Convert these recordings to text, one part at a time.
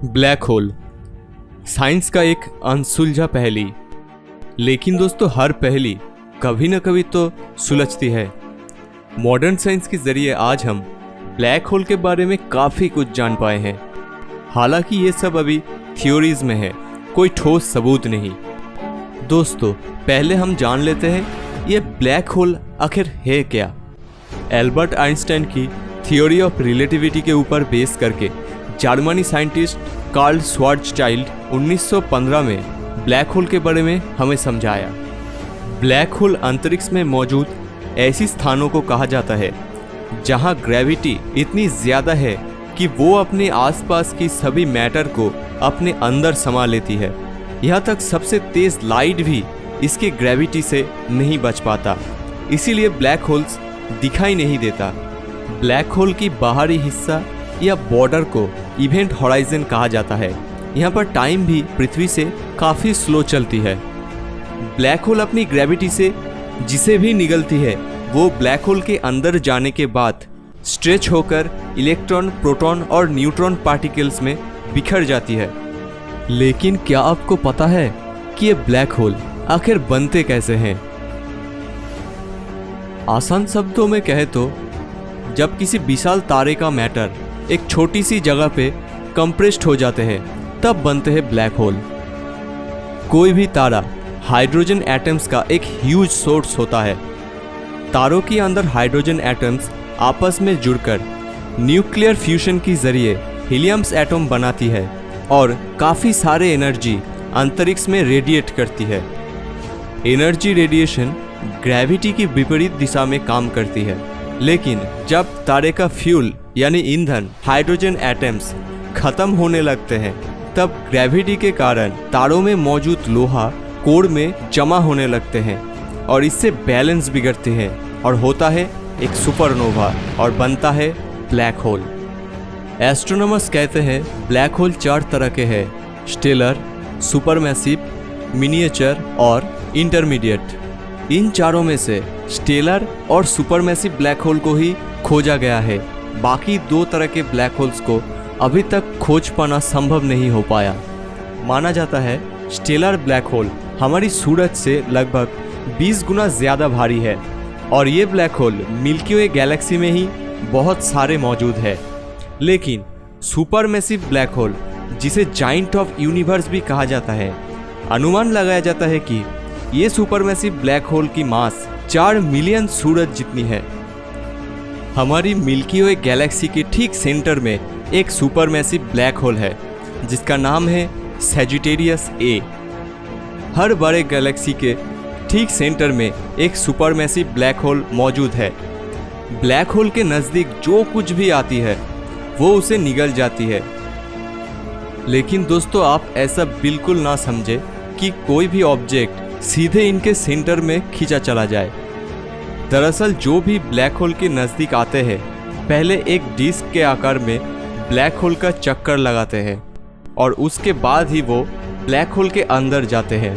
Black hole science का एक अनसुलझा पहेली। लेकिन दोस्तों, हर पहेली कभी न कभी तो सुलझती है। मॉडर्न साइंस के जरिए आज हम ब्लैक होल के बारे में काफ़ी कुछ जान पाए हैं। हालांकि ये सब अभी थ्योरीज में है, कोई ठोस सबूत नहीं। दोस्तों, पहले हम जान लेते हैं ये ब्लैक होल आखिर है क्या। एल्बर्ट आइंस्टाइन की थ्योरी ऑफ रिलेटिविटी के ऊपर बेस करके जर्मनी साइंटिस्ट कार्ल श्वार्ज़चाइल्ड 1915 में ब्लैक होल के बारे में हमें समझाया। ब्लैक होल अंतरिक्ष में मौजूद ऐसी स्थानों को कहा जाता है जहां ग्रेविटी इतनी ज़्यादा है कि वो अपने आसपास की सभी मैटर को अपने अंदर समा लेती है। यहाँ तक सबसे तेज लाइट भी इसके ग्रेविटी से नहीं बच पाता, इसीलिए ब्लैक होल्स दिखाई नहीं देता। ब्लैक होल की बाहरी हिस्सा या बॉर्डर को इवेंट हॉराइजन कहा जाता है। यहाँ पर टाइम भी पृथ्वी से काफ़ी स्लो चलती है। ब्लैक होल अपनी ग्रेविटी से जिसे भी निगलती है वो ब्लैक होल के अंदर जाने के बाद स्ट्रेच होकर इलेक्ट्रॉन, प्रोटॉन और न्यूट्रॉन पार्टिकल्स में बिखर जाती है। लेकिन क्या आपको पता है कि ये ब्लैक होल आखिर बनते कैसे हैं? आसान शब्दों में कहे तो जब किसी विशाल तारे का मैटर एक छोटी सी जगह पे कंप्रेस्ड हो जाते हैं तब बनते हैं ब्लैक होल। कोई भी तारा हाइड्रोजन एटम्स का एक ह्यूज सोर्स होता है। तारों के अंदर हाइड्रोजन एटम्स आपस में जुड़कर न्यूक्लियर फ्यूजन के जरिए हीलियम्स एटम बनाती है और काफ़ी सारे एनर्जी अंतरिक्ष में रेडिएट करती है। एनर्जी रेडिएशन ग्रेविटी की विपरीत दिशा में काम करती है। लेकिन जब तारे का फ्यूल यानी ईंधन हाइड्रोजन एटम्स खत्म होने लगते हैं तब ग्रेविटी के कारण तारों में मौजूद लोहा कोर में जमा होने लगते हैं और इससे बैलेंस बिगड़ते हैं और होता है एक सुपरनोवा और बनता है ब्लैक होल। एस्ट्रोनॉमर्स कहते हैं ब्लैक होल 4 तरह के हैं: स्टेलर, सुपरमैसिव, मिनिएचर और इंटरमीडिएट। इन चारों में से स्टेलर और सुपरमैसिव ब्लैक होल को ही खोजा गया है। बाकी 2 तरह के ब्लैक होल्स को अभी तक खोज पाना संभव नहीं हो पाया। माना जाता है स्टेलर ब्लैक होल हमारी सूरज से लगभग 20 गुना ज़्यादा भारी है और ये ब्लैक होल मिल्की वे गैलेक्सी में ही बहुत सारे मौजूद है। लेकिन सुपरमैसिव ब्लैक होल, जिसे जाइंट ऑफ यूनिवर्स भी कहा जाता है, अनुमान लगाया जाता है कि ये सुपरमैसिव ब्लैक होल की मास 4 मिलियन सूरज जितनी है। हमारी मिल्की वे गैलेक्सी के ठीक सेंटर में एक सुपरमैसिव ब्लैक होल है जिसका नाम है सैजिटेरियस ए। हर बड़े गैलेक्सी के ठीक सेंटर में एक सुपरमैसिव ब्लैक होल मौजूद है। ब्लैक होल के नज़दीक जो कुछ भी आती है वो उसे निगल जाती है। लेकिन दोस्तों, आप ऐसा बिल्कुल ना समझे कि कोई भी ऑब्जेक्ट सीधे इनके सेंटर में खींचा चला जाए। दरअसल जो भी ब्लैक होल के नज़दीक आते हैं पहले एक डिस्क के आकार में ब्लैक होल का चक्कर लगाते हैं और उसके बाद ही वो ब्लैक होल के अंदर जाते हैं।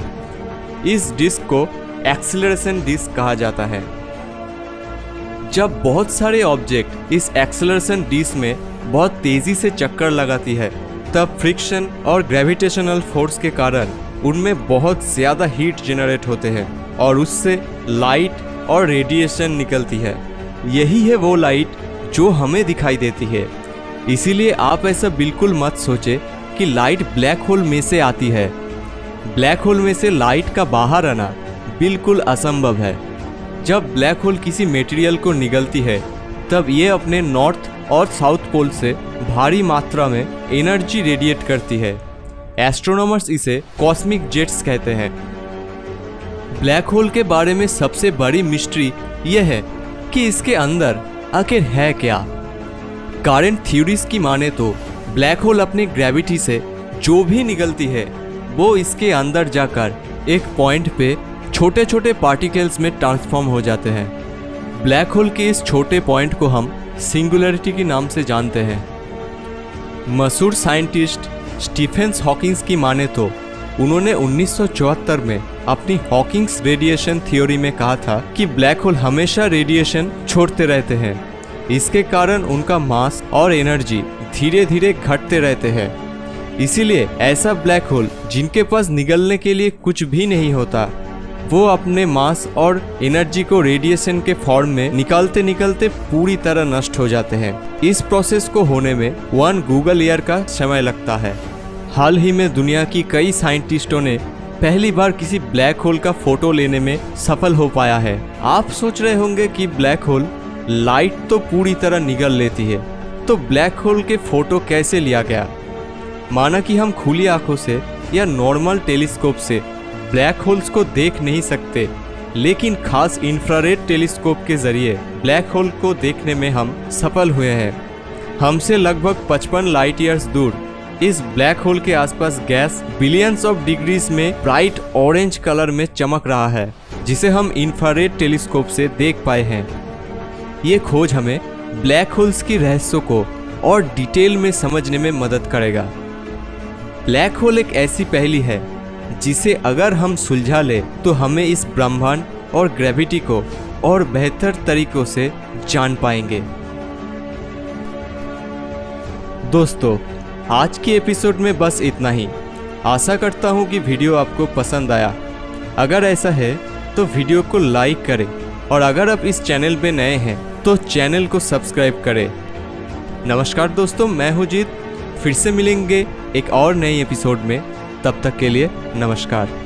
इस डिस्क को एक्सेलरेशन डिस्क कहा जाता है। जब बहुत सारे ऑब्जेक्ट इस एक्सेलरेशन डिस्क में बहुत तेज़ी से चक्कर लगाती है तब फ्रिक्शन और ग्रेविटेशनल फोर्स के कारण उनमें बहुत ज़्यादा हीट जनरेट होते हैं और उससे लाइट और रेडिएशन निकलती है। यही है वो लाइट जो हमें दिखाई देती है। इसीलिए आप ऐसा बिल्कुल मत सोचें कि लाइट ब्लैक होल में से आती है। ब्लैक होल में से लाइट का बाहर आना बिल्कुल असंभव है। जब ब्लैक होल किसी मटेरियल को निगलती है तब ये अपने नॉर्थ और साउथ पोल से भारी मात्रा में एनर्जी रेडिएट करती है। एस्ट्रोनॉमर्स इसे कॉस्मिक जेट्स कहते हैं। ब्लैक होल के बारे में सबसे बड़ी मिस्ट्री यह है कि इसके अंदर आखिर है क्या। करंट थ्योरीज की माने तो ब्लैक होल अपने ग्रेविटी से जो भी निकलती है वो इसके अंदर जाकर एक पॉइंट पे छोटे छोटे पार्टिकल्स में ट्रांसफॉर्म हो जाते हैं। ब्लैक होल के इस छोटे पॉइंट को हम सिंगुलरिटी के नाम से जानते हैं। मशहूर साइंटिस्ट स्टीफन हॉकिंग्स की माने तो उन्होंने 1974 में अपनी हॉकिंग्स रेडिएशन थ्योरी में कहा था कि ब्लैक होल हमेशा रेडिएशन छोड़ते रहते हैं। इसके कारण उनका मास और एनर्जी धीरे धीरे घटते रहते हैं। इसीलिए ऐसा ब्लैक होल जिनके पास निगलने के लिए कुछ भी नहीं होता, वो अपने मास और एनर्जी को रेडिएशन के फॉर्म में निकालते निकालते पूरी तरह नष्ट हो जाते हैं। इस प्रोसेस को होने में 1 गूगल ईयर का समय लगता है। हाल ही में दुनिया की कई साइंटिस्टों ने पहली बार किसी ब्लैक होल का फोटो लेने में सफल हो पाया है। आप सोच रहे होंगे कि ब्लैक होल लाइट तो पूरी तरह निगल लेती है, तो ब्लैक होल के फोटो कैसे लिया गया? माना कि हम खुली आंखों से या नॉर्मल टेलीस्कोप से ब्लैक होल्स को देख नहीं सकते, लेकिन खास इंफ्रारेड टेलीस्कोप के जरिए ब्लैक होल को देखने में हम सफल हुए हैं। हमसे लगभग 55 लाइट ईयर्स दूर इस ब्लैक होल के आसपास गैस बिलियंस ऑफ डिग्रीज में ब्राइट ऑरेंज कलर में चमक रहा है, जिसे हम इंफ्रारेड टेलीस्कोप से देख पाए हैं। ये खोज हमें ब्लैक होल्स की रहस्यों को और डिटेल में समझने में मदद करेगा। ब्लैक होल एक ऐसी पहेली है जिसे अगर हम सुलझा ले तो हमें इस ब्रह्मांड और ग्रेविटी को और बेहतर तरीकों से जान पाएंगे। दोस्तों, आज की एपिसोड में बस इतना ही। आशा करता हूँ कि वीडियो आपको पसंद आया। अगर ऐसा है तो वीडियो को लाइक करें और अगर आप इस चैनल पे नए हैं तो चैनल को सब्सक्राइब करें। नमस्कार दोस्तों, मैं हूँ जीत। फिर से मिलेंगे एक और नई एपिसोड में। तब तक के लिए नमस्कार।